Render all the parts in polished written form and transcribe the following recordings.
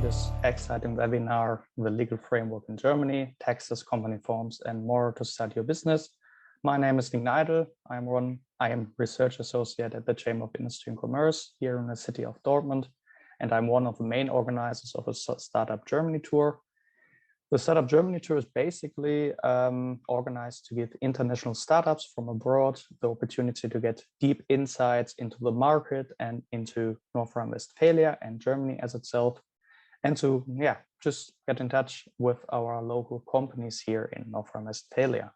this exciting webinar, The Legal Framework in Germany, Taxes, Company Forms, and More to Start Your Business. My name is Nick Neidl. I am Research Associate at the Chamber of Industry and Commerce here in the city of Dortmund, and I'm one of the main organizers of a Startup Germany tour. The Startup Germany tour is basically organized to give international startups from abroad the opportunity to get deep insights into the market and into North Rhine-Westphalia and Germany as itself, and to just get in touch with our local companies here in North Rhine-Westphalia.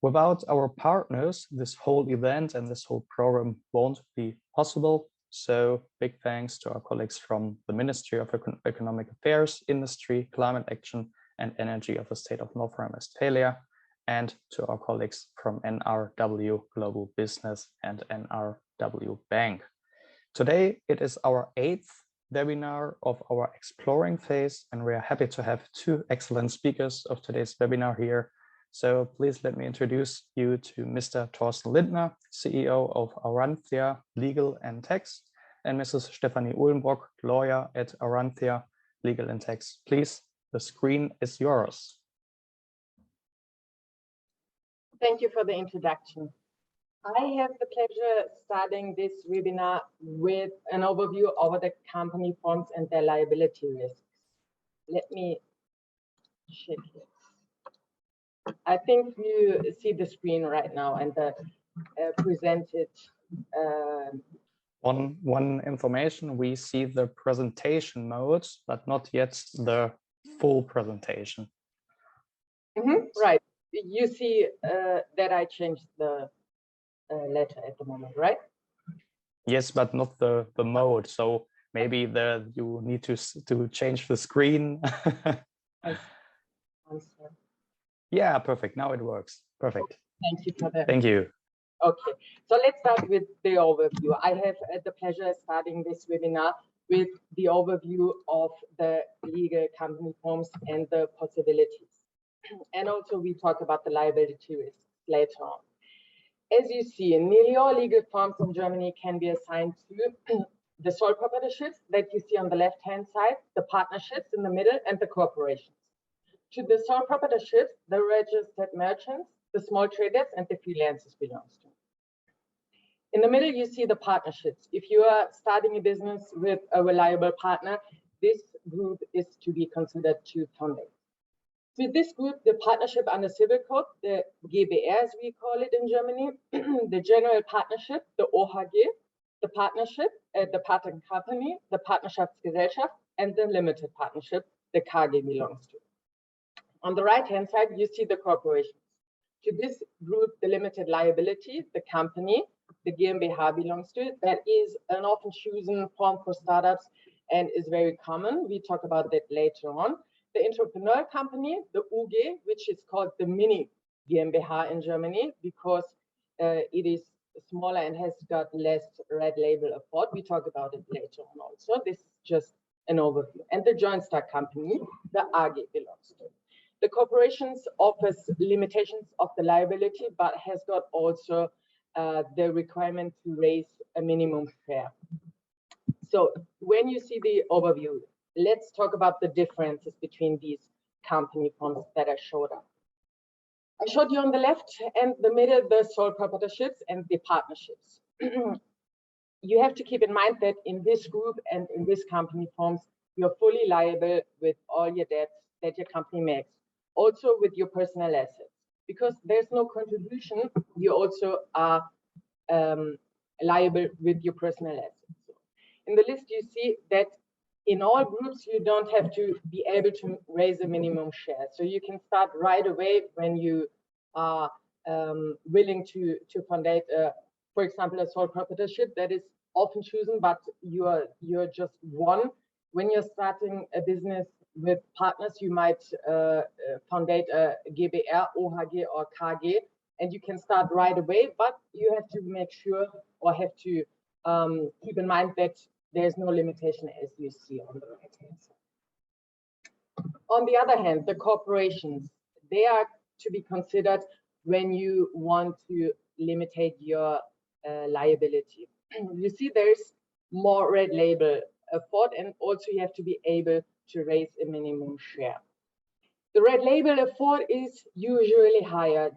Without our partners, this whole event and this whole program won't be possible. So big thanks to our colleagues from the Ministry of Economic Affairs, Industry, Climate Action and Energy of the state of North Rhine-Westphalia, and to our colleagues from NRW Global Business and NRW Bank. Today, it is our 8th webinar of our exploring phase, and we are happy to have two excellent speakers of today's webinar here. So please let me introduce you to Mr. Thorsten Lindner, CEO of Arantia Legal and Tax, and Mrs. Stephanie Uhlenbrock, lawyer at Arantia Legal and Tax. Please, the screen is yours. Thank you for the introduction. I have the pleasure starting this webinar with an overview over the company forms and their liability risks. Let me check it. I think you see the screen right now and the presented. One information, we see the presentation mode, but not yet the full presentation. Right. You see that I changed the letter at the moment, right? Yes, but not the mode. So maybe you need to change the screen. Yeah, perfect. Now it works. Perfect. Thank you for that. Thank you. Okay, so let's start with the overview. I have the pleasure of starting this webinar with the overview of the legal company forms and the possibilities. And also we talk about the liability risks later on. As you see, nearly all legal forms in Germany can be assigned to the sole proprietorships that you see on the left-hand side, the partnerships in the middle, and the corporations. To the sole proprietorships, the registered merchants, the small traders, and the freelancers belongs to. In the middle, you see the partnerships. If you are starting a business with a reliable partner, this group is to be considered to foundate. With this group, the partnership under civil code, the GbR as we call it in Germany, the general partnership, the OHG, the partnership, the partner company, the Partnerschaftsgesellschaft, and the limited partnership, the KG belongs to. On the right-hand side, you see the corporations. To this group, the limited liability, the company, the GmbH belongs to it. That is an often chosen form for startups and is very common. We talk about that later on. The entrepreneur company, the UG, which is called the mini GmbH in Germany because it is smaller and has got less red label afford. We talk about it later on also. This is just an overview. And the joint stock company, the AG belongs to. The corporations offers limitations of the liability, but has got also the requirement to raise a minimum share. So when you see the overview, let's talk about the differences between these company forms that I showed up. I showed you on the left and the middle the sole proprietorships and the partnerships. You have to keep in mind that in this group and in this company forms, you're fully liable with all your debts that your company makes, also with your personal assets. Because there's no contribution, you also are liable with your personal assets. In the list, you see that in all groups, you don't have to be able to raise a minimum share. So you can start right away when you are willing to foundate, for example, a sole proprietorship that is often chosen, but you're just one. When you're starting a business with partners, you might foundate a GbR, OHG, or KG, and you can start right away, but you have to make sure or have to keep in mind that there's no limitation as you see on the right-hand side. On the other hand, the corporations, they are to be considered when you want to limit your liability. You see there's more red label afford, and also you have to be able to raise a minimum share. The red label afford is usually higher.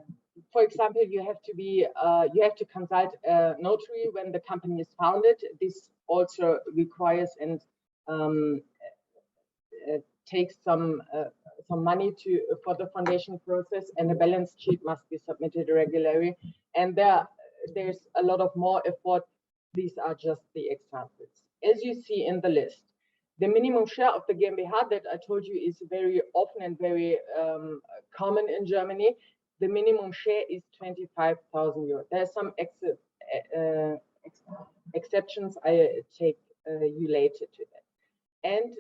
For example, you have to consult a notary when the company is founded. This also requires and takes some money for the foundation process, and a balance sheet must be submitted regularly. And there's a lot of more effort. These are just the examples. As you see in the list, the minimum share of the GmbH that I told you is very often and very common in Germany. The minimum share is 25,000 euros. There are some exceptions. I take you later to that. And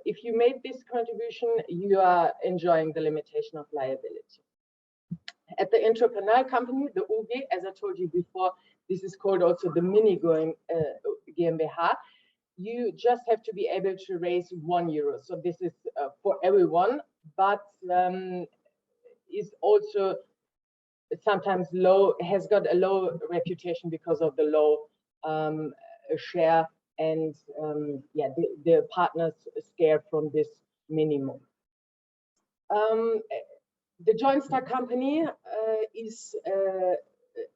if you made this contribution, you are enjoying the limitation of liability. At the entrepreneur company, the UG, as I told you before, this is called also the mini GmbH. You just have to be able to raise €1. So this is for everyone, but is also sometimes low, has got a low reputation because of the low share, and yeah, the partners scare from this minimum. The joint stock company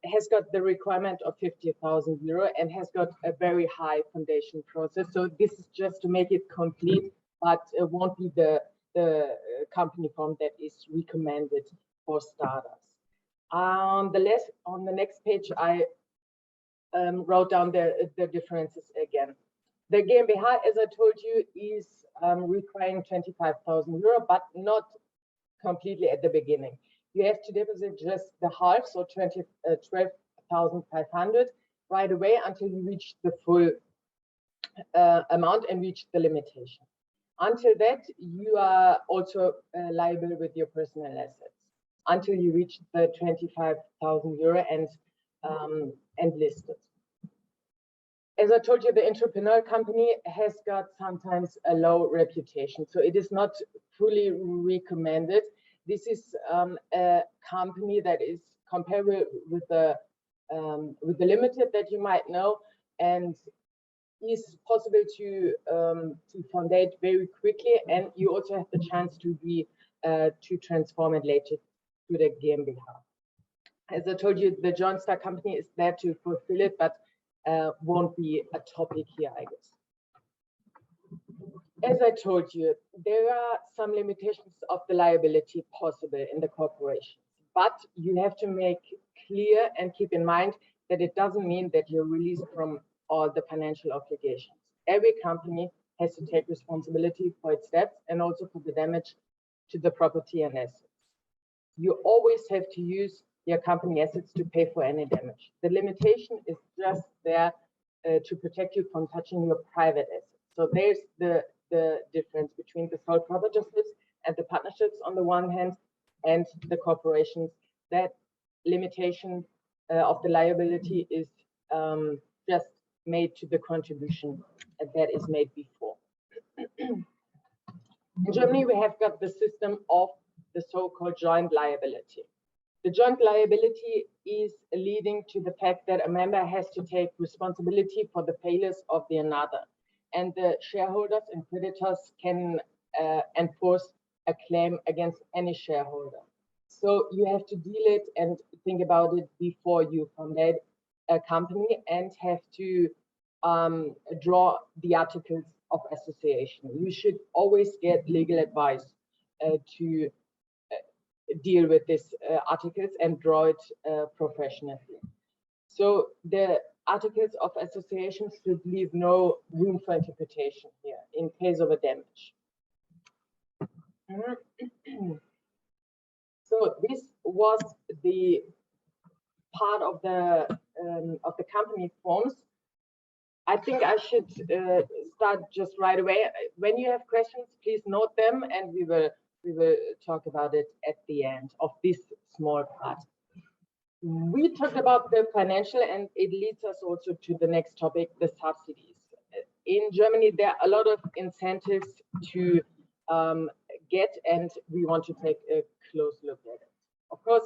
has got the requirement of 50,000 euro and has got a very high foundation process. So this is just to make it complete, but it won't be the company form that is recommended for startups. On the next page, I wrote down the differences again. The GmbH, as I told you, is requiring 25,000 euro, but not completely at the beginning. You have to deposit just the half, so 12,500 right away until you reach the full amount and reach the limitation. Until that, you are also liable with your personal assets until you reach the 25,000 euro and listed. As I told you, the entrepreneur company has got sometimes a low reputation, so it is not fully recommended. This is a company that is comparable with the limited that you might know, and is possible to foundate very quickly, and you also have the chance to transform it later to the GmbH. As I told you, the joint stock company is there to fulfill it, but won't be a topic here, I guess. As I told you, there are some limitations of the liability possible in the corporation, but you have to make clear and keep in mind that it doesn't mean that you're released from all the financial obligations. Every company has to take responsibility for its debts and also for the damage to the property and assets. You always have to use your company assets to pay for any damage. The limitation is just there to protect you from touching your private assets. So there's the difference between the sole proprietorships and the partnerships on the one hand, and the corporations. That limitation of the liability is just made to the contribution that is made before. In Germany, we have got the system of the so-called joint liability. The joint liability is leading to the fact that a member has to take responsibility for the failures of the another, and the shareholders and creditors can enforce a claim against any shareholder. So you have to deal it and think about it before you founded a company, and have to draw the articles of association. You should always get legal advice to deal with these articles and draw it professionally. So the articles of association should leave no room for interpretation here in case of a damage. So this was the part of the company forms. I think I should start just right away. When you have questions, please note them, and we will talk about it at the end of this small part. We talked about the financial, and it leads us also to the next topic, the subsidies. In Germany, there are a lot of incentives to get, and we want to take a close look at it. Of course,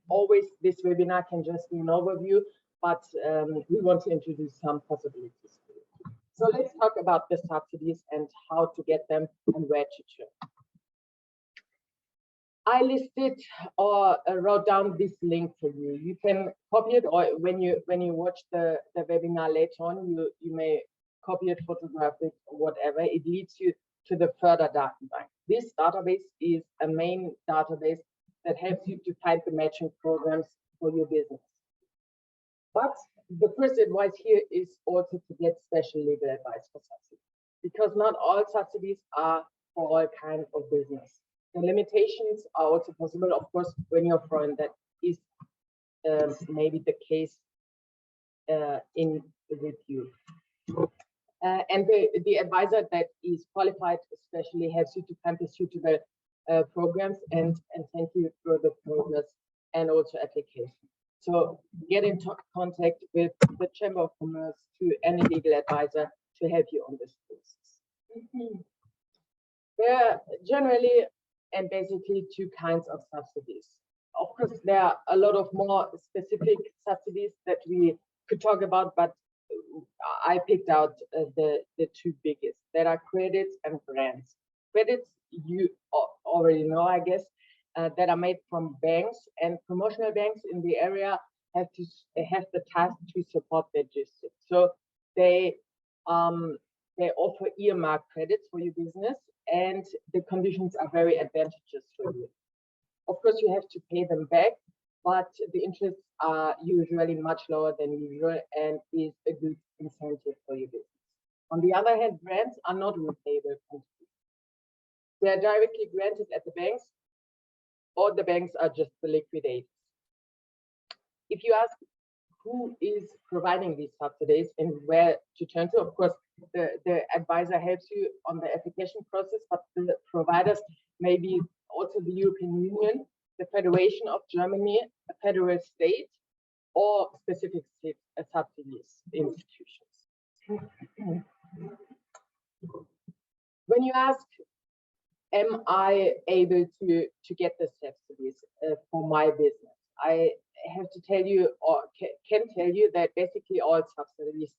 always this webinar can just be an overview, but we want to introduce some possibilities. So let's talk about the subsidies and how to get them and where to turn. I listed or wrote down this link for you. You can copy it, or when you watch the webinar later on, you may copy it, photograph it, or whatever. It leads you to the further database. This database is a main database that helps you to find the matching programs for your business. But the first advice here is also to get special legal advice for subsidies, because not all subsidies are for all kinds of business. The limitations are also possible, of course, when you're foreign. That is maybe the case in with you. And the advisor that is qualified especially helps you to find the suitable programs and send you through the progress and also application. So get in contact with the Chamber of Commerce to any legal advisor to help you on this process. There are generally and basically two kinds of subsidies. Of course, there are a lot of more specific subsidies that we could talk about, but I picked out the two biggest. There are credits and grants. Credits, you already know, I guess, that are made from banks, and promotional banks in the area have the task to support logistics. So they offer earmark credits for your business, and the conditions are very advantageous for you. Of course, you have to pay them back, but the interests are usually much lower than usual and is a good incentive for your business. On the other hand, grants are not repayable contributions. They are directly granted at the banks, or the banks are just the liquidators. If you ask who is providing these subsidies and where to turn to, of course, the advisor helps you on the application process, but the providers may be also the European Union, the Federation of Germany, a federal state, or specific state subsidies institutions. When you ask, am I able to get the subsidies for my business? I have to tell you, or can tell you, that basically all subsidies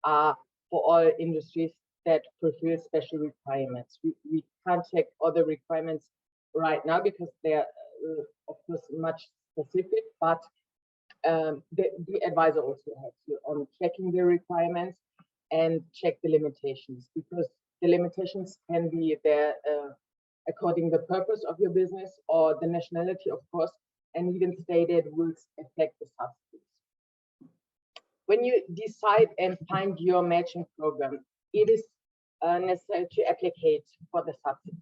are for all industries that fulfill special requirements. We can't check all the requirements right now because they are, of course, much specific, but the advisor also helps you on checking the requirements and check the limitations, because the limitations can be there according to the purpose of your business or the nationality, of course, and even stated rules affect the subsidies. When you decide and find your matching program, it is necessary to applicate for the subsidy.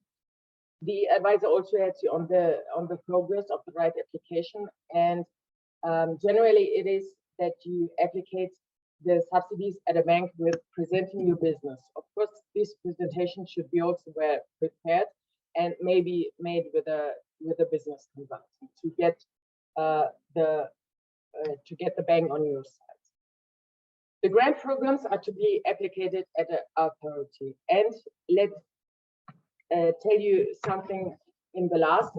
The advisor also helps you on the progress of the right application, and generally it is that you applicate the subsidies at a bank with presenting your business. Of course, this presentation should be also well prepared and maybe made with a business consultant to get the bank on your side. The grant programs are to be applicated at an authority. And let's tell you something in the last.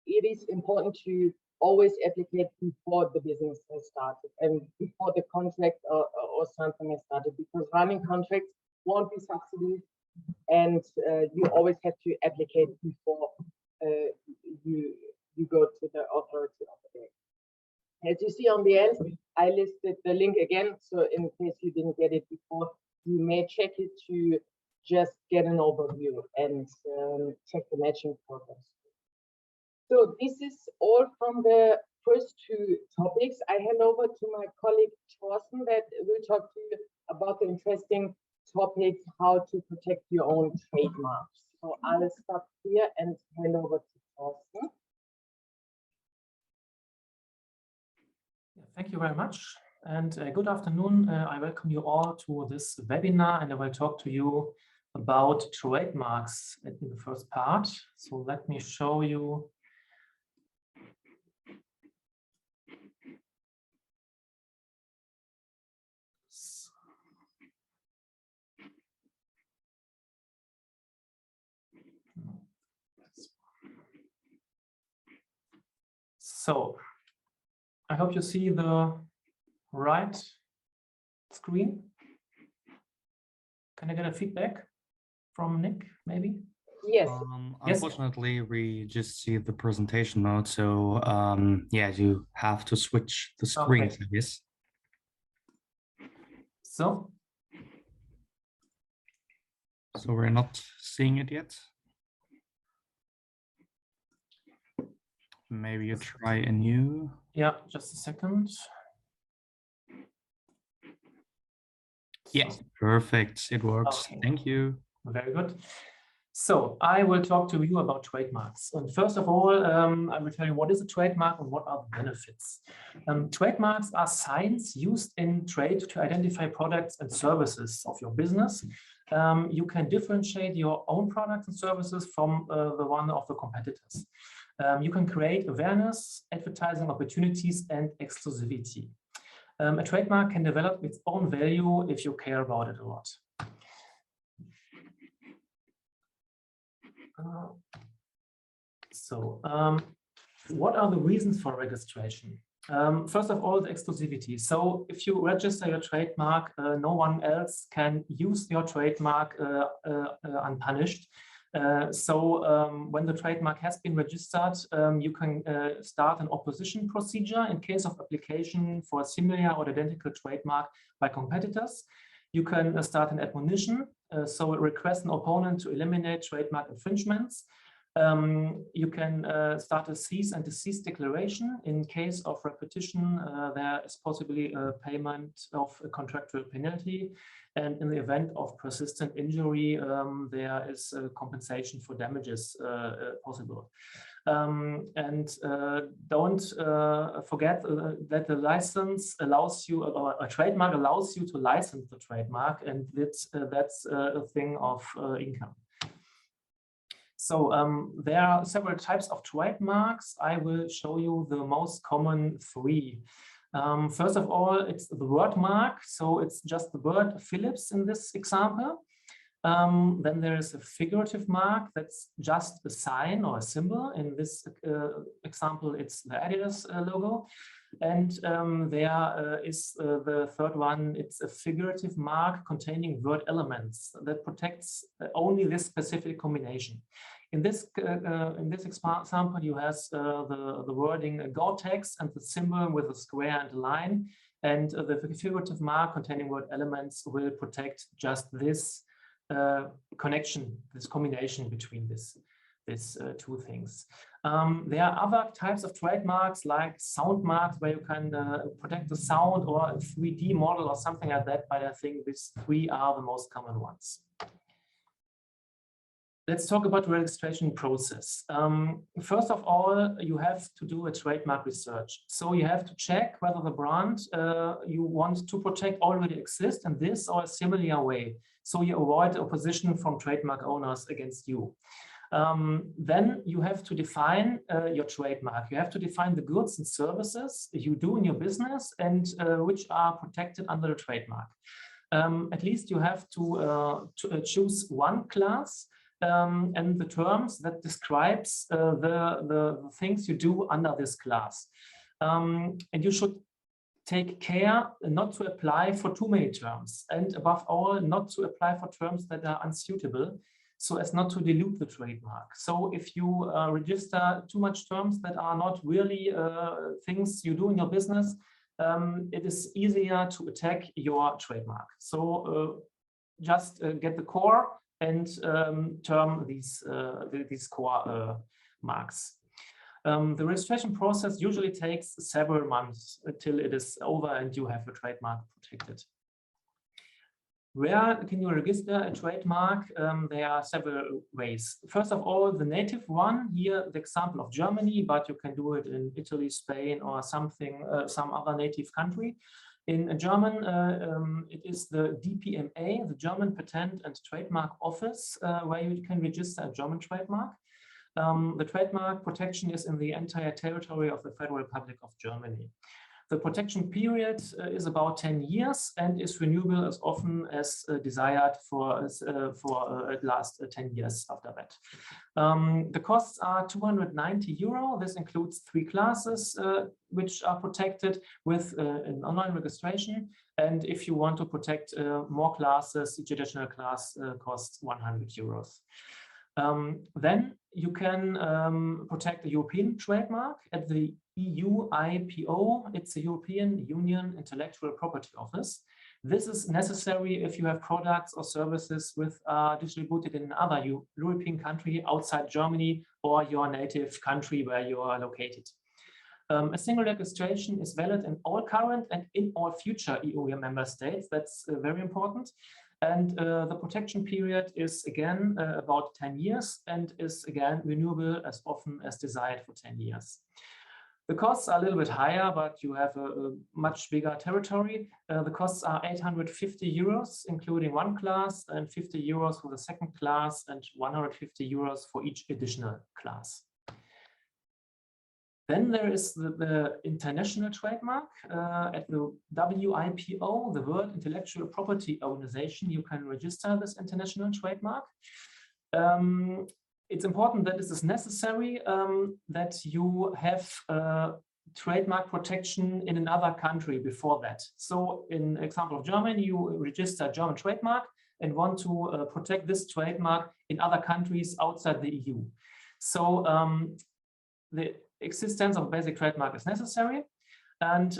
It is important to always applicate before the business has started and before the contract or something has started, because running contracts won't be subsidies, and you always have to applicate before you go to the authority of the bank. As you see on the end, I listed the link again, so in case you didn't get it before, you may check it to just get an overview and check the matching programs. So this is all from the first two topics. I hand over to my colleague Thorsten that will talk to you about the interesting topic, how to protect your own trademarks. So I'll stop here and hand over to Thorsten. Thank you very much, and good afternoon. I welcome you all to this webinar, and I will talk to you about trademarks in the first part. So let me show you. So I hope you see the right screen. Can I get a feedback from Nick, maybe? Yes. Yes. Unfortunately, we just see the presentation mode. So yeah, you have to switch the screens, Okay. I guess. So we're not seeing it yet. Maybe you try a new. Yeah, just a second. Yes, perfect. It works. Okay. Thank you. Very good. So I will talk to you about trademarks. And first of all, I will tell you what is a trademark and what are the benefits. Trademarks are signs used in trade to identify products and services of your business. You can differentiate your own products and services from the one of the competitors. You can create awareness, advertising opportunities, and exclusivity. A trademark can develop its own value if you care about it a lot. What are the reasons for registration? First of all, the exclusivity. So if you register your trademark, no one else can use your trademark unpunished. When the trademark has been registered, you can start an opposition procedure in case of application for a similar or identical trademark by competitors. You can start an admonition, so request an opponent to eliminate trademark infringements. You can start a cease and desist declaration. In case of repetition, there is possibly a payment of a contractual penalty. And in the event of persistent injury, there is a compensation for damages possible. Don't forget that the license allows you, or a trademark allows you to license the trademark, and that's a thing of income. So there are several types of trademarks. I will show you the most common three. First of all, it's the word mark. So it's just the word Philips in this example. Then there is a figurative mark. That's just a sign or a symbol. In this example, it's the Adidas logo. And there is the third one. It's a figurative mark containing word elements that protects only this specific combination. In this example, you have the wording Gore-Tex and the symbol with a square and a line. And the figurative mark containing word elements will protect just this connection, this combination between these two things. There are other types of trademarks like sound marks where you can protect the sound, or a 3D model or something like that, but I think these three are the most common ones. Let's talk about the registration process. First of all, you have to do a trademark research. So you have to check whether the brand you want to protect already exists in this or a similar way. So you avoid opposition from trademark owners against you. Then you have to define your trademark. You have to define the goods and services you do in your business and which are protected under the trademark. At least you have to choose one class and the terms that describes the things you do under this class. And you should take care not to apply for too many terms, and above all, not to apply for terms that are unsuitable, so as not to dilute the trademark. So if you register too much terms that are not really things you do in your business, it is easier to attack your trademark. So just get the core and term these core marks. The registration process usually takes several months until it is over and you have a trademark protected. Where can you register a trademark? There are several ways. First of all, the native one, here the example of Germany, but you can do it in Italy, Spain, or some other native country. In German, it is the DPMA, the German Patent and Trademark Office, where you can register a German trademark. The trademark protection is in the entire territory of the Federal Republic of Germany. The protection period is about 10 years and is renewable as often as desired for at last 10 years after that. The costs are 290 euro. This includes 3 classes which are protected with an online registration. And if you want to protect more classes, each additional class costs 100 euros. Then you can protect a European trademark at the EU IPO. It's the European Union Intellectual Property Office. This is necessary if you have products or services with distributed in another European country outside Germany or your native country where you are located. A single registration is valid in all current and in all future EU member states. That's very important. And the protection period is again about 10 years and is again renewable as often as desired for 10 years. The costs are a little bit higher, but you have a much bigger territory. The costs are 850 euros, including 1 class, and 50 euros for the 2nd class, and 150 euros for each additional class. Then there is the international trademark at the WIPO, the World Intellectual Property Organization. You can register this international trademark. It's important that this is necessary that you have trademark protection in another country before that. So in example of Germany, you register a German trademark and want to protect this trademark in other countries outside the EU. So the existence of a basic trademark is necessary, and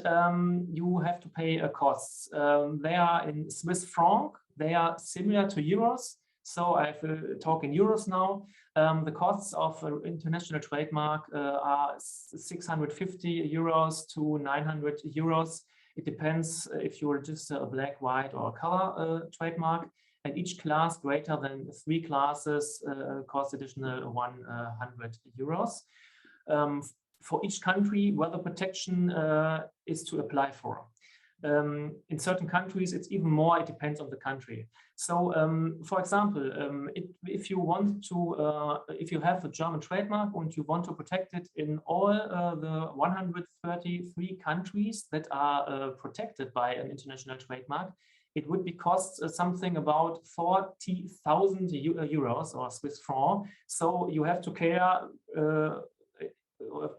you have to pay costs. They are in Swiss franc. They are similar to euros. So I have to talk in euros now. The costs of an international trademark are 650 euros to 900 euros. It depends if you register a black, white, or color trademark. And each class greater than 3 classes costs additional 100 euros. For each country where the protection is to apply for. In certain countries, it's even more, it depends on the country. So, for example, if you want to, if you have a German trademark and you want to protect it in all the 133 countries that are protected by an international trademark, it would be cost something about 40,000 euros or Swiss franc. So you have to care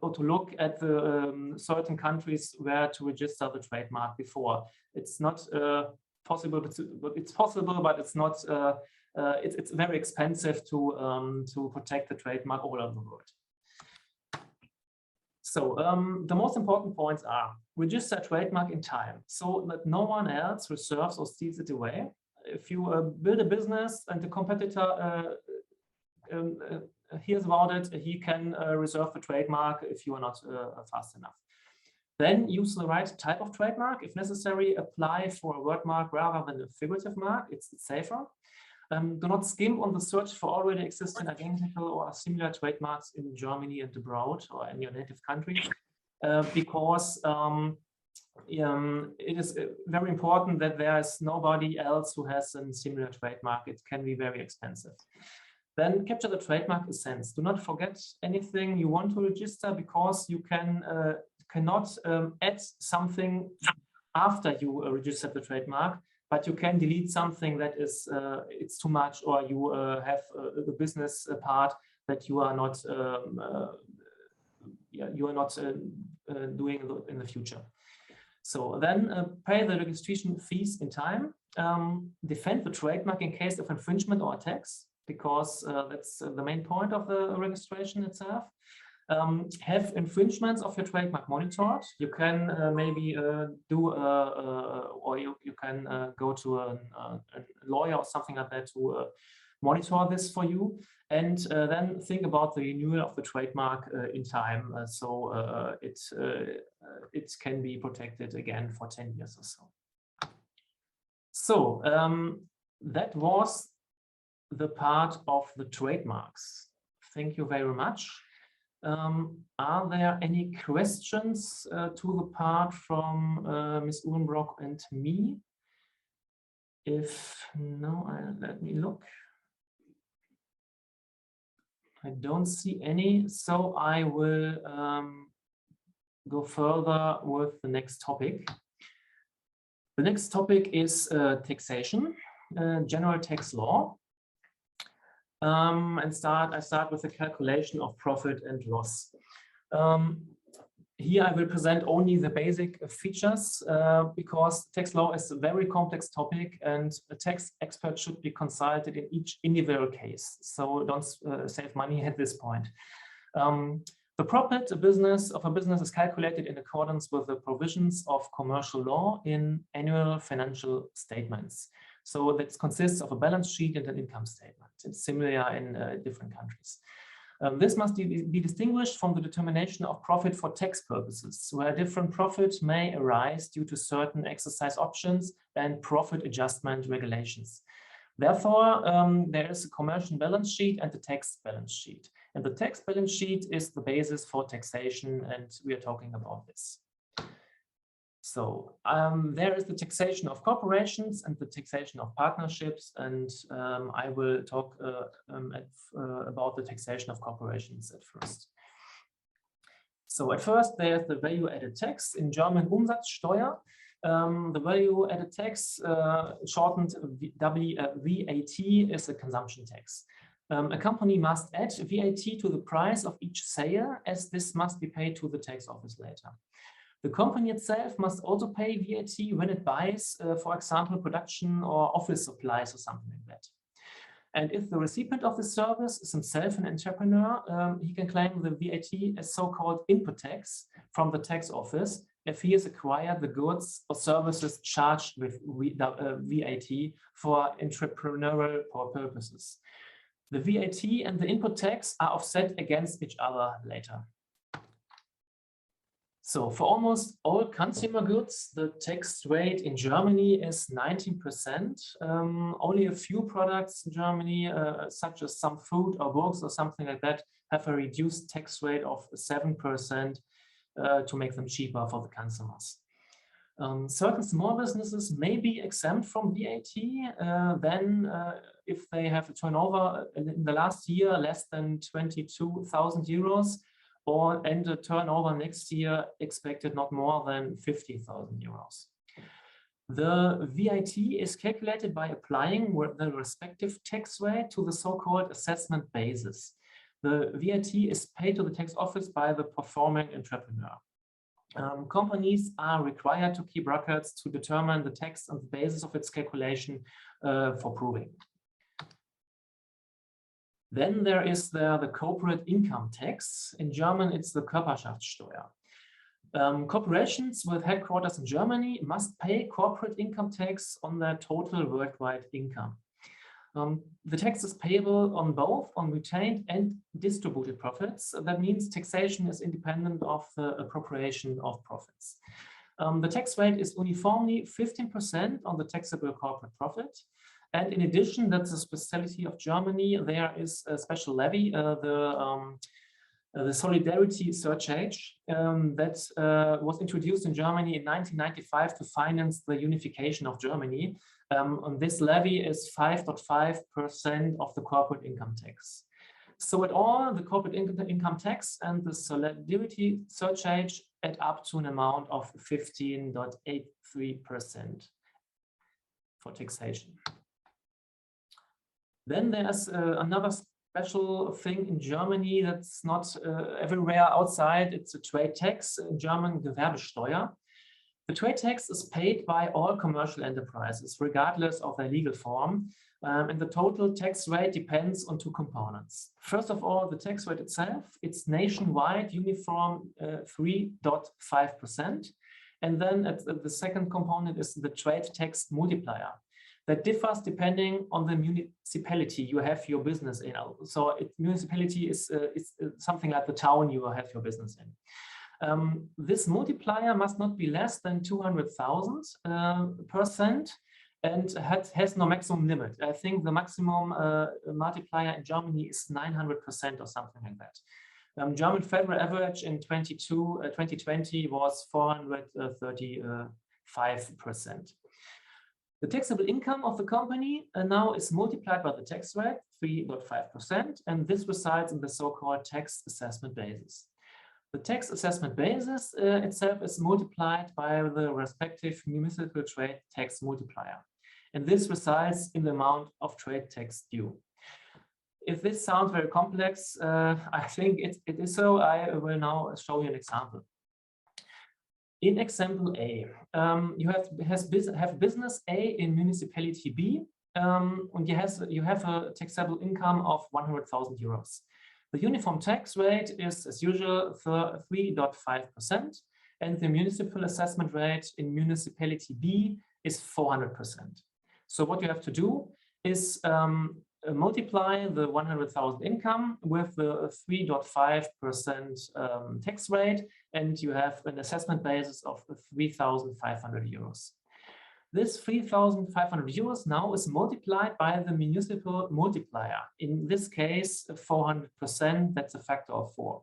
or to look at the certain countries where to register the trademark before. It's not possible, but it's possible, but it's not. It's very expensive to protect the trademark all over the world. So the most important points are: register trademark in time, so that no one else reserves or steals it away. If you build a business and the competitor hears about it, he can reserve the trademark if you are not fast enough. Then use the right type of trademark. If necessary, apply for a word mark rather than a figurative mark. It's safer. Do not skimp on the search for already existing identical or similar trademarks in Germany and abroad or in your native country, because it is very important that there is nobody else who has a similar trademark. It can be very expensive. Then capture the trademark essence. Do not forget anything you want to register, because you cannot add something after you register the trademark, but you can delete something that is it's too much, or you have the business part that you are not doing in the future. So then pay the registration fees in time. Defend the trademark in case of infringement or attacks, because that's the main point of the registration itself. Have infringements of your trademark monitored. You can maybe do, or you can go to a lawyer or something like that to monitor this for you. And then think about the renewal of the trademark in time, so it can be protected again for 10 years or so. So that was the part of the trademarks. Thank you very much. Are there any questions to the part from Ms. Uhlenbrock and me? If no, let me look. I don't see any, so I will go further with the next topic. The next topic is taxation, general tax law. I start with the calculation of profit and loss. Here I will present only the basic features because tax law is a very complex topic and a tax expert should be consulted in each individual case. So don't save money at this point. The profit of a business is calculated in accordance with the provisions of commercial law in annual financial statements. So that consists of a balance sheet and an income statement. It's similar in different countries. This must be distinguished from the determination of profit for tax purposes, where different profit may arise due to certain exercise options and profit adjustment regulations. Therefore, there is a commercial balance sheet and a tax balance sheet. And the tax balance sheet is the basis for taxation, and we are talking about this. So there is the taxation of corporations and the taxation of partnerships, and I will talk about the taxation of corporations at first. So at first, there's the value-added tax, in German Umsatzsteuer. The value-added tax, shortened VAT, is a consumption tax. A company must add VAT to the price of each sale, as this must be paid to the tax office later. The company itself must also pay VAT when it buys, for example, production or office supplies or something like that. And if the recipient of the service is himself an entrepreneur, he can claim the VAT as so-called input tax from the tax office if he has acquired the goods or services charged with VAT for entrepreneurial purposes. The VAT and the input tax are offset against each other later. So for almost all consumer goods, the tax rate in Germany is 19%. Only a few products in Germany, such as some food or books or something like that, have a reduced tax rate of 7% to make them cheaper for the consumers. Certain small businesses may be exempt from VAT if they have a turnover in the last year less than 22,000 euros, and the turnover next year expected not more than 50,000 euros. The VAT is calculated by applying the respective tax rate to the so-called assessment basis. The VAT is paid to the tax office by the performing entrepreneur. Companies are required to keep records to determine the tax on the basis of its calculation for proving. Then there is the corporate income tax. In German, it's the Körperschaftssteuer. Corporations with headquarters in Germany must pay corporate income tax on their total worldwide income. The tax is payable on both retained and distributed profits. That means taxation is independent of the appropriation of profits. The tax rate is uniformly 15% on the taxable corporate profit. And in addition, that's a specialty of Germany, there is a special levy, the solidarity surcharge that was introduced in Germany in 1995 to finance the unification of Germany. And this levy is 5.5% of the corporate income tax. So at all, the corporate income tax and the solidarity surcharge add up to an amount of 15.83% for taxation. Then there's another special thing in Germany that's not everywhere outside. It's a trade tax, in German Gewerbesteuer. The trade tax is paid by all commercial enterprises, regardless of their legal form. And the total tax rate depends on two components. First of all, the tax rate itself, it's nationwide uniform 3.5%. And then the second component is the trade tax multiplier. That differs depending on the municipality you have your business in. So municipality is something like the town you have your business in. This multiplier must not be less than 200,000% and has no maximum limit. I think the maximum multiplier in Germany is 900% or something like that. German federal average in 2020 was 435%. The taxable income of the company now is multiplied by the tax rate, 3.5%, and this resides in the so-called tax assessment basis. The tax assessment basis itself is multiplied by the respective municipal trade tax multiplier. And this results in the amount of trade tax due. If this sounds very complex, I think it is so. I will now show you an example. In example A, you have business A in municipality B, and you have a taxable income of 100,000 euros. The uniform tax rate is, as usual, 3.5%, and the municipal assessment rate in municipality B is 400%. So what you have to do is multiply the 100,000 income with the 3.5% tax rate, and you have an assessment basis of 3,500 euros. This 3,500 euros now is multiplied by the municipal multiplier. In this case, 400%, that's a factor of 4.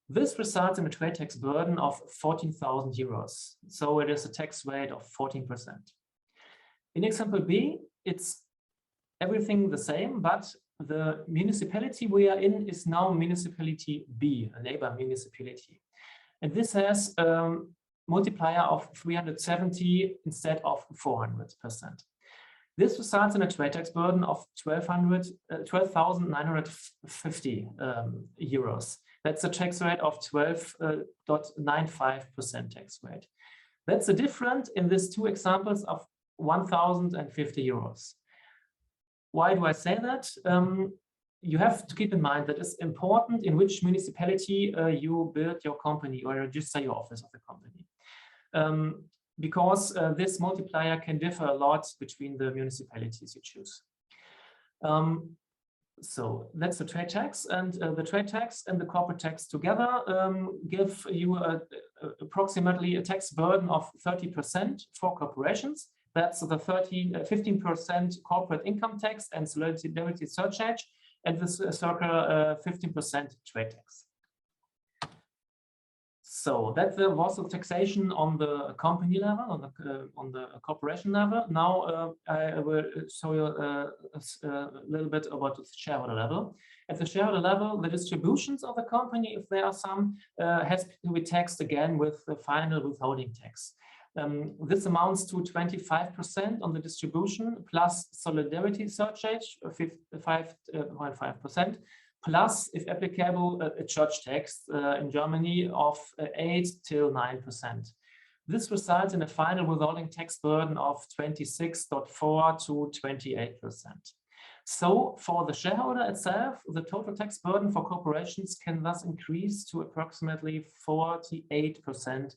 This results in a trade tax burden of 14,000 euros. So it is a tax rate of 14%. In example B, it's everything the same, but the municipality we are in is now municipality B, a neighbor municipality. And this has multiplier of 370 instead of 400%. This results in a trade tax burden of 12,950 euros. That's a tax rate of 12.95% tax rate. That's the difference in these two examples of 1,050 euros. Why do I say that? You have to keep in mind that it's important in which municipality you build your company or register your office of the company. Because this multiplier can differ a lot between the municipalities you choose. So that's the trade tax, and the trade tax and the corporate tax together give you approximately a tax burden of 30% for corporations. That's the 15% corporate income tax and solidarity surcharge, and this circa 15% trade tax. So that was the taxation on the company level, on the corporation level. Now I will show you a little bit about the shareholder level. At the shareholder level, the distributions of the company, if there are some, has to be taxed again with the final withholding tax. This amounts to 25% on the distribution plus solidarity surcharge, 5.5%. Plus, if applicable, a church tax in Germany of 8 till 9%. This results in a final withholding tax burden of 26.4 to 28%. So for the shareholder itself, the total tax burden for corporations can thus increase to approximately 48%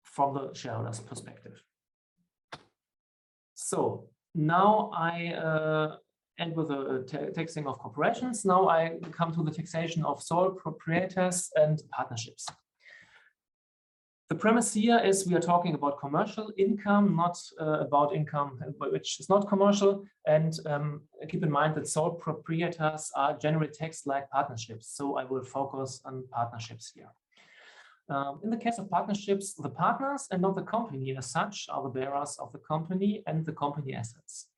from the shareholder's perspective. So now I end with the taxing of corporations. Now I come to the taxation of sole proprietors and partnerships. The premise here is we are talking about commercial income, not about income which is not commercial. And keep in mind that sole proprietors are generally taxed like partnerships. So I will focus on partnerships here. In the case of partnerships, the partners and not the company as such are the bearers of the company and the company assets.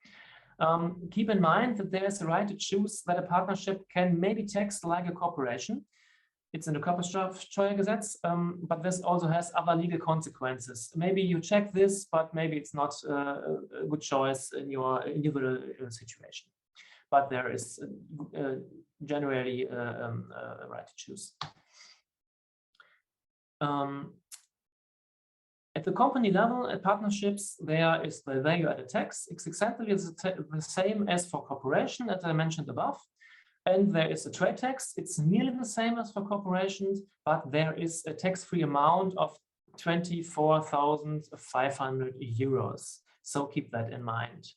Keep in mind that there is a right to choose that a partnership can maybe taxed like a corporation. It's in the Körperschaftsteuergesetz, but this also has other legal consequences. Maybe you check this, but maybe it's not a good choice in your individual situation. But there is generally a right to choose. At the company level, at partnerships, there is the value-added tax. It's exactly the same as for corporation, as I mentioned above. And there is a trade tax. It's nearly the same as for corporations, but there is a tax-free amount of 24,500 euros. So keep that in mind.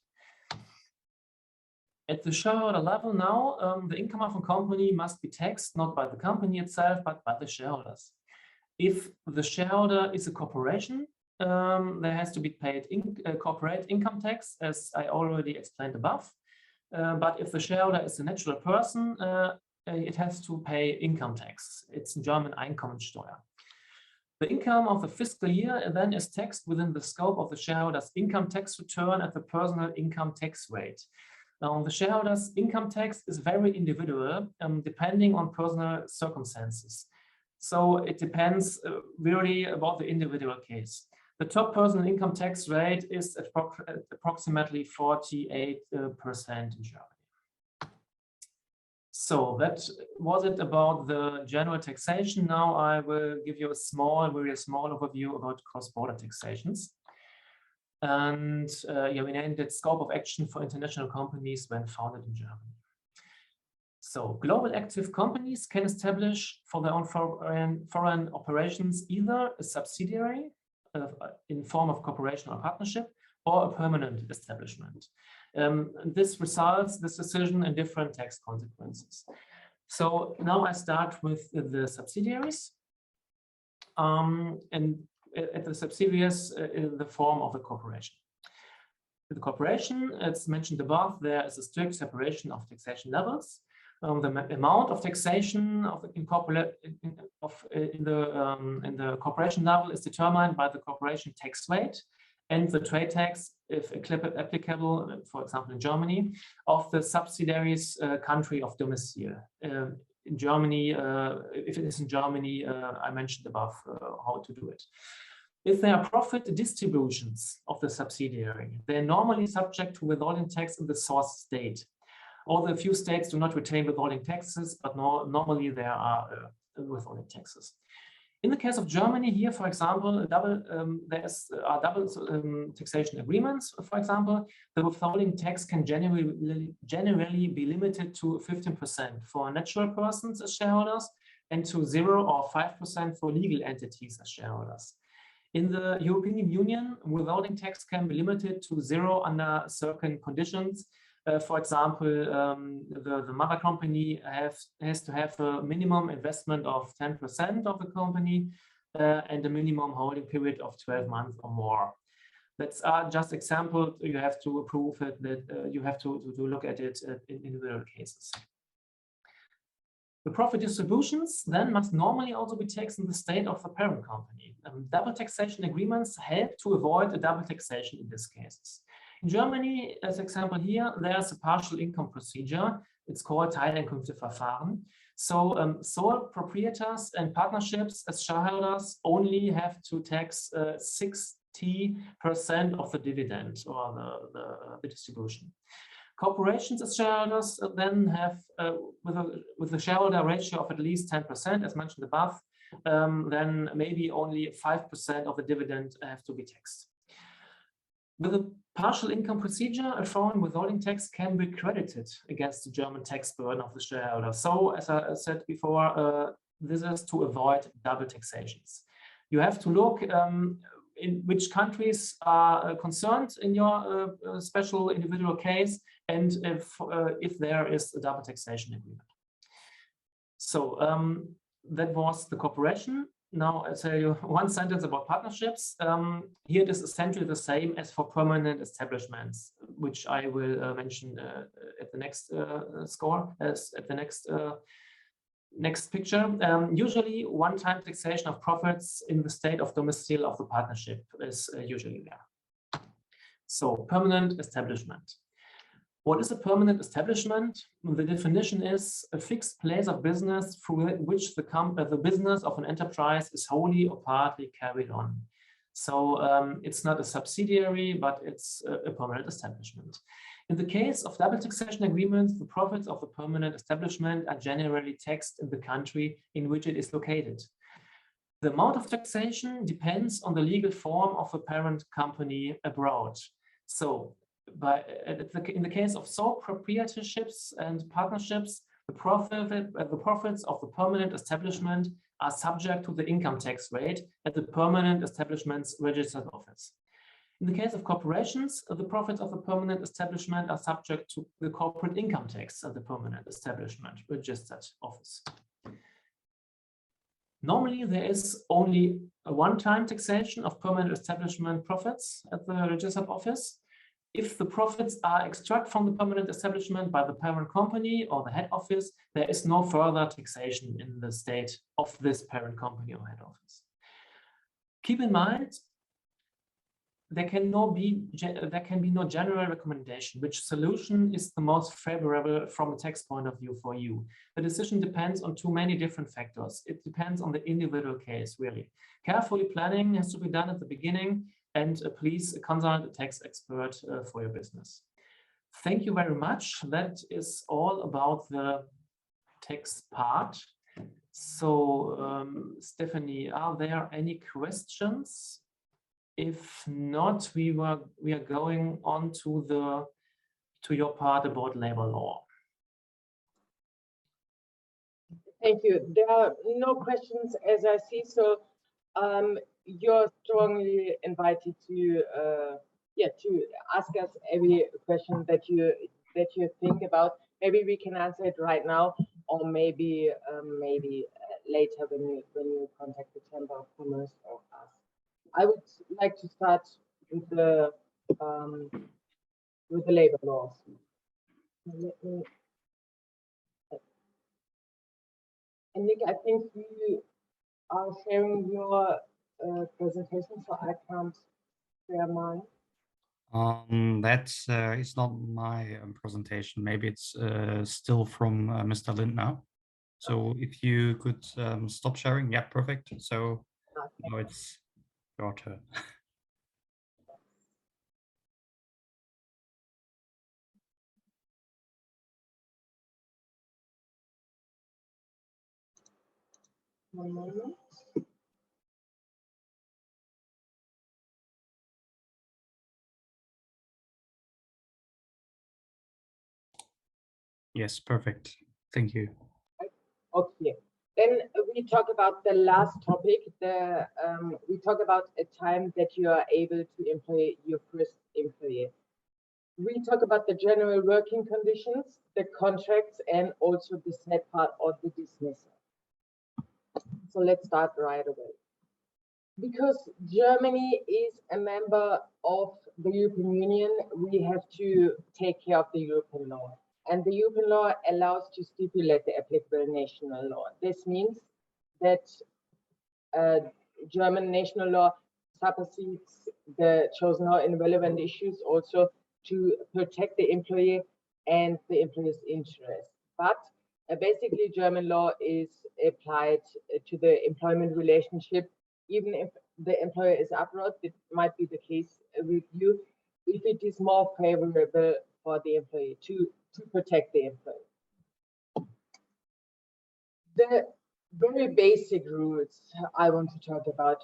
At the shareholder level now, the income of a company must be taxed not by the company itself, but by the shareholders. If the shareholder is a corporation, there has to be paid corporate income tax, as I already explained above. But if the shareholder is a natural person, it has to pay income tax. It's in German Einkommensteuer. The income of the fiscal year then is taxed within the scope of the shareholder's income tax return at the personal income tax rate. Now, the shareholder's income tax is very individual, depending on personal circumstances. So it depends really about the individual case. The top personal income tax rate is at approximately 48% in Germany. So that was it about the general taxation. Now I will give you a very small overview about cross-border taxations. And we named it scope of action for international companies when founded in Germany. So global active companies can establish for their own foreign operations either a subsidiary in form of cooperation or partnership, or a permanent establishment. This decision in different tax consequences. So now I start with the subsidiaries. And at the subsidiaries in the form of a corporation. The corporation, as mentioned above, there is a strict separation of taxation levels. The amount of taxation in the corporation level is determined by the corporation tax rate and the trade tax, if applicable, for example, in Germany, of the subsidiary's country of domicile. In Germany, if it is in Germany, I mentioned above how to do it. If there are profit distributions of the subsidiary, they are normally subject to withholding tax in the source state. Although a few states do not retain withholding taxes, but normally there are withholding taxes. In the case of Germany, here, for example, there are double taxation agreements. For example, the withholding tax can generally be limited to 15% for natural persons as shareholders and to 0 or 5% for legal entities as shareholders. In the European Union, withholding tax can be limited to 0 under certain conditions. For example, the mother company has to have a minimum investment of 10% of the company and a minimum holding period of 12 months or more. That's just examples. You have to approve it, that you have to look at it in individual cases. The profit distributions then must normally also be taxed in the state of the parent company. Double taxation agreements help to avoid a double taxation in these cases. In Germany, as example here, there's a partial income procedure. It's called Teileinkünfteverfahren. So sole proprietors and partnerships as shareholders only have to tax 60% of the dividend or the distribution. Corporations as shareholders then have, with a shareholder ratio of at least 10%, as mentioned above, then maybe only 5% of the dividend have to be taxed. With a partial income procedure, a foreign withholding tax can be credited against the German tax burden of the shareholder. So, as I said before, this is to avoid double taxations. You have to look in which countries are concerned in your special individual case, and if there is a double taxation agreement. So that was the corporation. Now I'll tell you one sentence about partnerships. Here it is essentially the same as for permanent establishments, which I will mention at the next next picture. Usually one-time taxation of profits in the state of domicile of the partnership is usually there. So permanent establishment. What is a permanent establishment? The definition is a fixed place of business through which the business of an enterprise is wholly or partly carried on. So it's not a subsidiary, but it's a permanent establishment. In the case of double taxation agreements, the profits of the permanent establishment are generally taxed in the country in which it is located. The amount of taxation depends on the legal form of the parent company abroad. So in the case of sole proprietorships and partnerships, the profits of the permanent establishment are subject to the income tax rate at the permanent establishment's registered office. In the case of corporations, the profits of the permanent establishment are subject to the corporate income tax at the permanent establishment registered office. Normally, there is only a one-time taxation of permanent establishment profits at the registered office. If the profits are extracted from the permanent establishment by the parent company or the head office, there is no further taxation in the state of this parent company or head office. Keep in mind, there can be no general recommendation which solution is the most favorable from a tax point of view for you. The decision depends on too many different factors. It depends on the individual case, really. Carefully planning has to be done at the beginning, and please consult a tax expert for your business. Thank you very much. That is all about the tax part. So, Stephanie, are there any questions? If not, we are going on to your part about labor law. Thank you. There are no questions as I see, so you're strongly invited to ask us every question that you think about. Maybe we can answer it right now, or maybe later when you contact the Chamber of Commerce or us. I would like to start with the labor laws. And Nick, I think you are sharing your presentation, so I can't share mine. That is not my presentation. Maybe it's still from Mr. Lindner. So if you could stop sharing, yeah, perfect. So now it's your turn. One moment. Yes, perfect. Thank you. Okay. Then we talk about the last topic. We talk about a time that you are able to employ your first employee. We talk about the general working conditions, the contracts, and also the set part or the dismissal. So let's start right away. Because Germany is a member of the European Union, we have to take care of the European law. And the European law allows to stipulate the applicable national law. This means that German national law supersedes the chosen law in relevant issues, also to protect the employee and the employee's interest. But basically, German law is applied to the employment relationship, even if the employer is abroad. It might be the case with you, if it is more favorable for the employee to protect the employee. The very basic rules I want to talk about.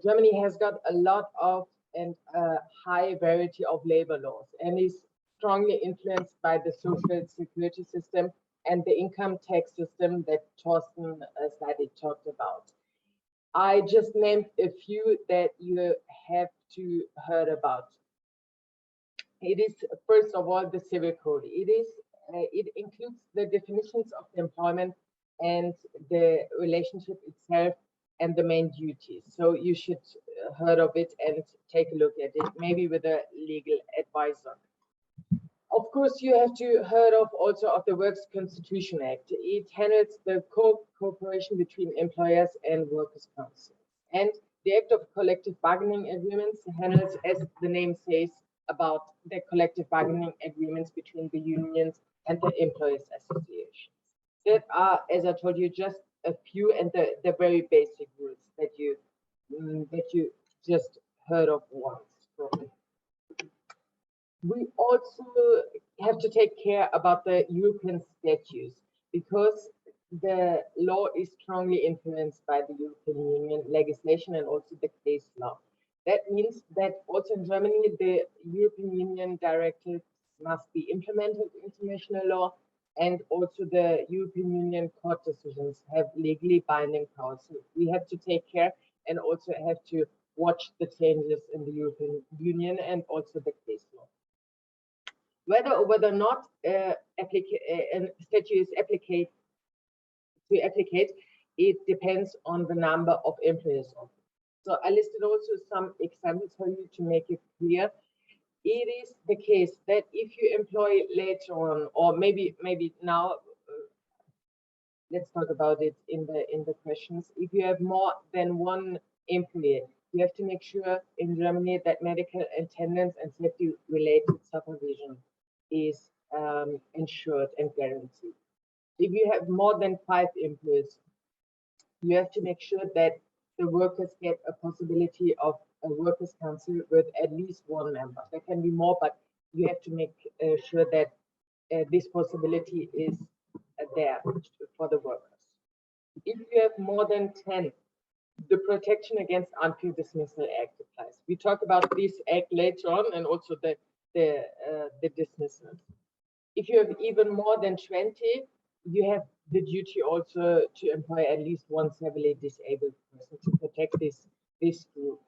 Germany has got a lot of and a high variety of labor laws and is strongly influenced by the social security system and the income tax system that Thorsten Seidig talked about. I just named a few that you have to heard about. It is, first of all, the civil code. It includes the definitions of employment and the relationship itself and the main duties. So you should heard of it and take a look at it, maybe with a legal advisor. Of course, you have to heard of also of the Works Constitution Act. It handles the cooperation between employers and workers' council. And the Act of Collective Bargaining Agreements handles, as the name says, about the collective bargaining agreements between the unions and the employers' associations. That are, as I told you, just a few and the very basic rules that you just heard of once. Probably. We also have to take care about the European statutes because the law is strongly influenced by the European Union legislation and also the case law. That means that also in Germany, the European Union directives must be implemented into national law, and also the European Union court decisions have legally binding powers. So we have to take care and also have to watch the changes in the European Union and also the case law. Whether or not a statute is applicate, it depends on the number of employers. So I listed also some examples for you to make it clear. It is the case that if you employ later on, or maybe now, let's talk about it in the questions. If you have more than one employee, you have to make sure in Germany that medical attendance and safety-related supervision is ensured and guaranteed. If you have more than 5 employees, you have to make sure that the workers get a possibility of a workers' council with at least 1 member. There can be more, but you have to make sure that this possibility is there for the workers. If you have more than 10, the Protection Against Unfair Dismissal Act applies. We talk about this act later on, and also the dismissal. If you have even more than 20, you have the duty also to employ at least 1 severely disabled person to protect this group.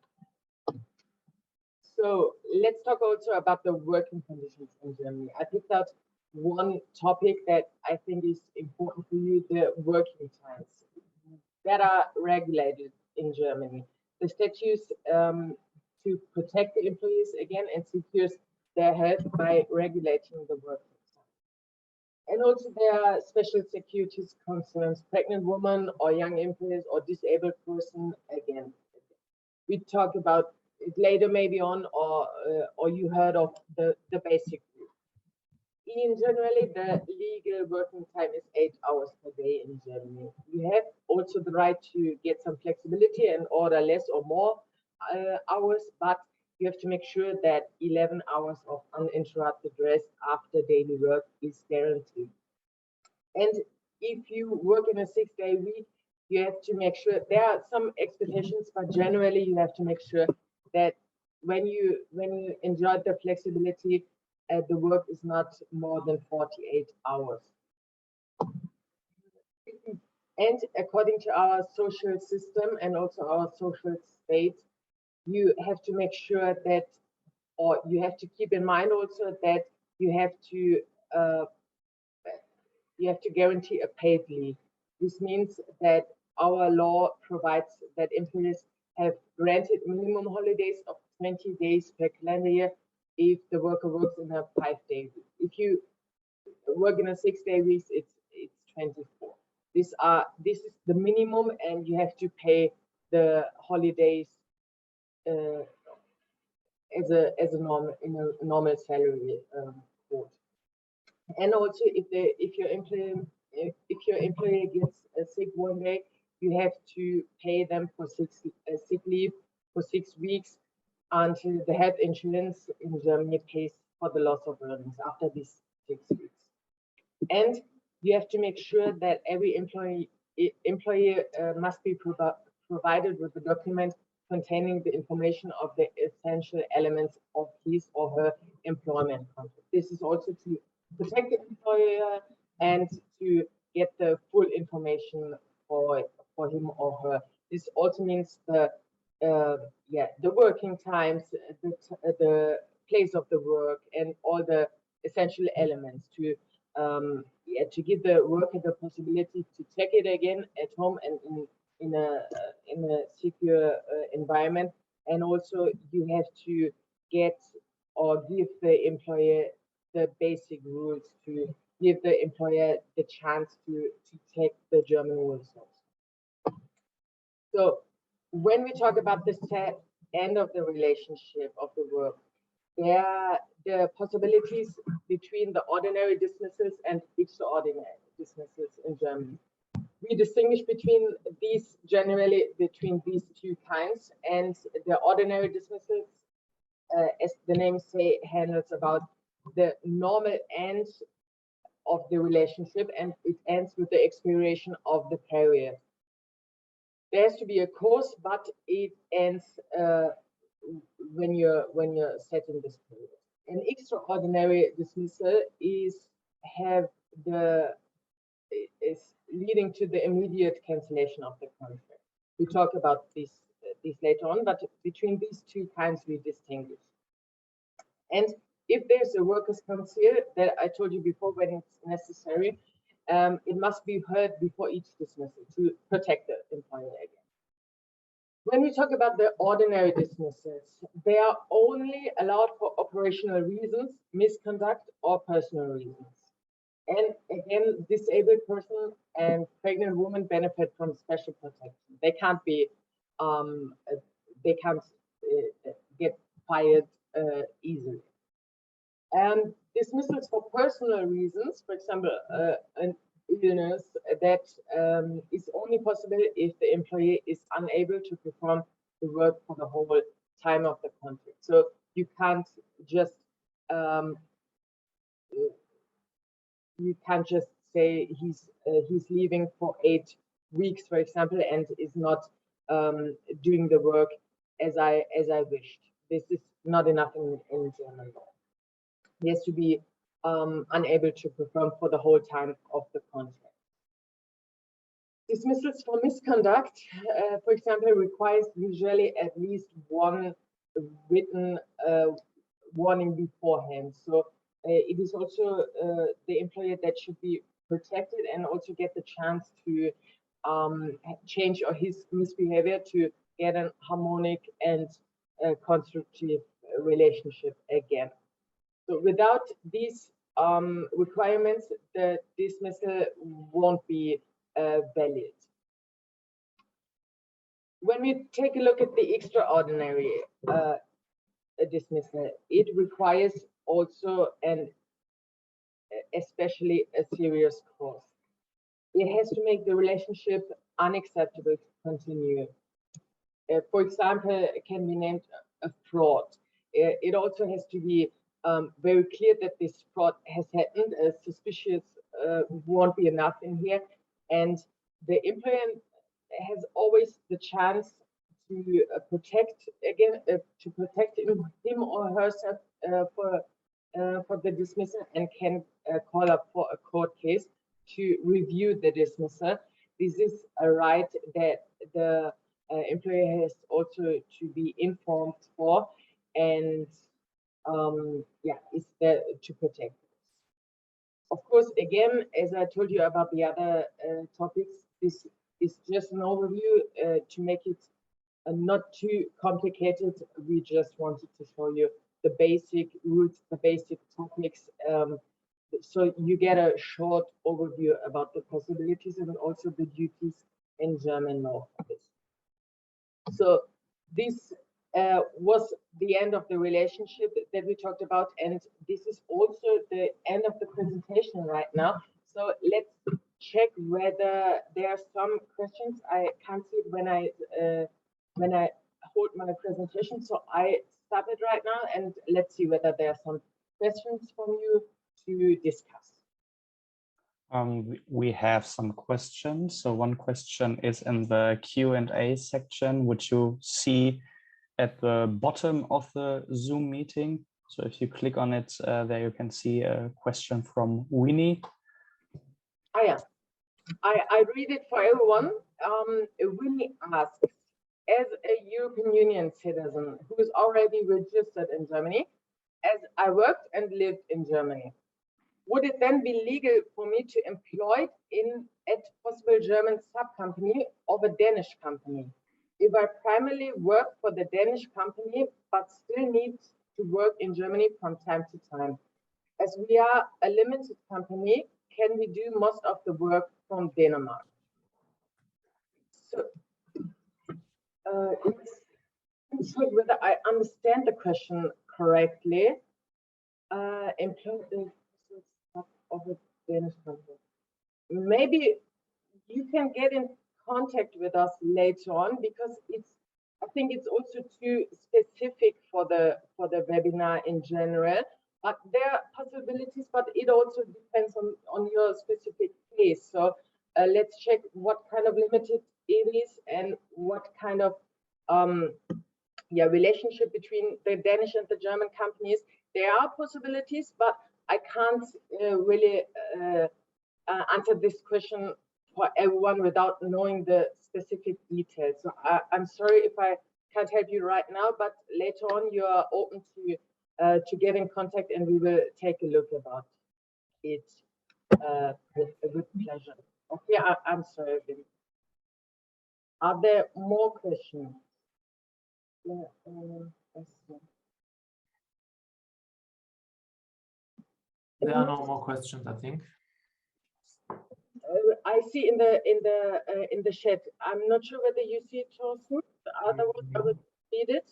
So let's talk also about the working conditions in Germany. I picked out one topic that I think is important for you, the working times that are regulated in Germany. The statutes to protect the employees again and secures their health by regulating the working time. And also there are special securities concerns, pregnant women or young employees or disabled person again. We talk about it later maybe on, or you heard of the basic rule. In generally, the legal working time is 8 hours per day in Germany. You have also the right to get some flexibility and order less or more hours, but you have to make sure that 11 hours of uninterrupted rest after daily work is guaranteed. And if you work in a 6-day week, you have to make sure there are some expectations, but generally you have to make sure that when you enjoy the flexibility, the work is not more than 48 hours. And according to our social system and also our social state, you have to make sure that, or you have to keep in mind also that you have to guarantee a paid leave. This means that our law provides that employees have granted minimum holidays of 20 days per calendar year if the worker works in a 5-day week. If you work in a 6-day week, it's 24. This is the minimum, and you have to pay the holidays as a normal salary quote. And also, if your employee gets sick one day, you have to pay them for sick leave for 6 weeks until the health insurance in Germany pays for the loss of earnings after these 6 weeks. And you have to make sure that every employee must be provided with a document containing the information of the essential elements of his or her employment contract. This is also to protect the employer and to get the full information for him or her. This also means the working times, the place of the work, and all the essential elements to give the worker the possibility to check it again at home and in a secure environment. And also you have to get or give the employer the basic rules to give the employer the chance to take the German rules. So when we talk about the end of the relationship of the work, there are the possibilities between the ordinary dismissals and extraordinary dismissals in Germany. We distinguish between these two kinds, and the ordinary dismissals, as the name say, handles about the normal end of the relationship, and it ends with the expiration of the period. There has to be a cause, but it ends when you're setting this period. An extraordinary dismissal is leading to the immediate cancellation of the contract. We talk about this later on, but between these two kinds we distinguish. And if there's a workers' council that I told you before, when it's necessary, it must be heard before each dismissal to protect the employer again. When we talk about the ordinary dismissals, they are only allowed for operational reasons, misconduct, or personal reasons. And again, disabled person and pregnant women benefit from special protection. They can't be they can't get fired easily. And dismissals for personal reasons, for example, an illness, that is only possible if the employee is unable to perform the work for the whole time of the contract. So you can't just say he's leaving for 8 weeks, for example, and is not doing the work as I wished. This is not enough in German law. He has to be unable to perform for the whole time of the contract. Dismissals for misconduct, for example, requires usually at least one written warning beforehand. So it is also the employer that should be protected and also get the chance to change or his misbehavior to get a harmonic and constructive relationship again. So without these requirements, the dismissal won't be valid. When we take a look at the extraordinary dismissal, it requires also and especially a serious cause. It has to make the relationship unacceptable to continue. For example, it can be named a fraud. It also has to be very clear that this fraud has happened. Suspicious won't be enough in here, and the employer has always the chance to protect him or herself for the dismissal, and can call up for a court case to review the dismissal. This is a right that the employer has also to be informed for, and is there to protect. Of course, again, as I told you about the other topics, this is just an overview to make it not too complicated. We just wanted to show you the basic roots, the basic topics, so you get a short overview about the possibilities and also the duties in German law for this. So this was the end of the relationship that we talked about, and this is also the end of the presentation right now. So let's check whether there are some questions. I can't see it when I hold my presentation, so I stop it right now, and let's see whether there are some questions from you to discuss. We have some questions. So one question is in the Q&A section, which you see at the bottom of the Zoom meeting. So if you click on it, there you can see a question from Winnie. Oh yeah, I read it for everyone. Winnie asks, as a European Union citizen who is already registered in Germany, as I worked and lived in Germany, would it then be legal for me to employ at possible German sub-company of a Danish company if I primarily work for the Danish company but still need to work in Germany from time to time? As we are a limited company, can we do most of the work from Denmark? So let's check whether I understand the question correctly. Employ of a Danish company. Maybe you can get in contact with us later on, because I think it's also too specific for the webinar in general. But there are possibilities, but it also depends on your specific case. So let's check what kind of limited it is and what kind of relationship between the Danish and the German companies. There are possibilities, but I can't really answer this question for everyone without knowing the specific details. So I'm sorry if I can't help you right now, but later on you are open to get in contact, and we will take a look about it with a good pleasure. Okay, I'm sorry. Are there more questions? There are no more questions, I think. I see in the chat. I'm not sure whether you see it, Thorsten. Otherwise, I would read it?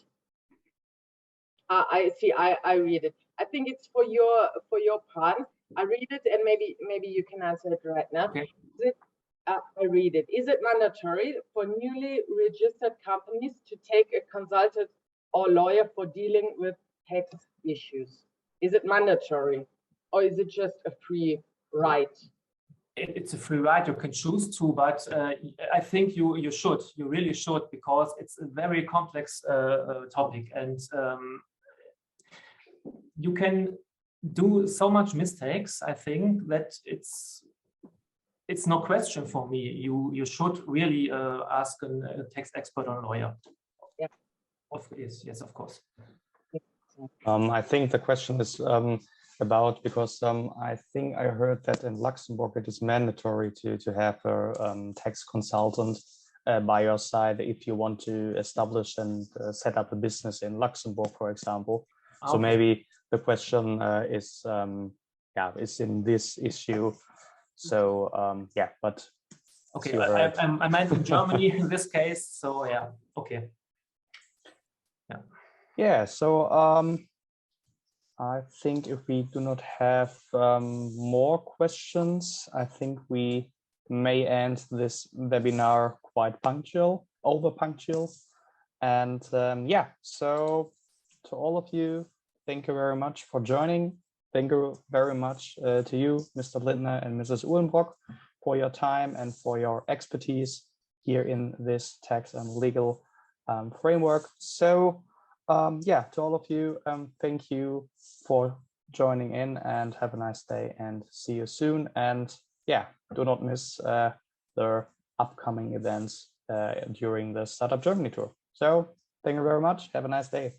I see. I read it. I think it's for your part. I read it, and maybe you can answer it right now. Okay. I read it. Is it mandatory for newly registered companies to take a consultant or lawyer for dealing with tax issues? Is it mandatory, or is it just a free right? It's a free right. You can choose to, but I think you really should, because it's a very complex topic, and you can do so much mistakes. I think that it's no question for me. You should really ask a tax expert or lawyer. Yeah. Yes, of course. I think the question is about, because I think I heard that in Luxembourg it is mandatory to have a tax consultant by your side if you want to establish and set up a business in Luxembourg, for example. Okay. So maybe the question is in this issue. So yeah, but okay, I meant in Germany in this case. So yeah, okay. Yeah. Yeah. So I think if we do not have more questions, I think we may end this webinar quite over punctual. And yeah, so to all of you, thank you very much for joining. Thank you very much to you, Mr. Lindner and Mrs. Uhlenbrock, for your time and for your expertise here in this tax and legal framework. So yeah, to all of you, thank you for joining in, and have a nice day, and see you soon. And yeah, do not miss the upcoming events during the Startup Germany tour. So thank you very much. Have a nice day.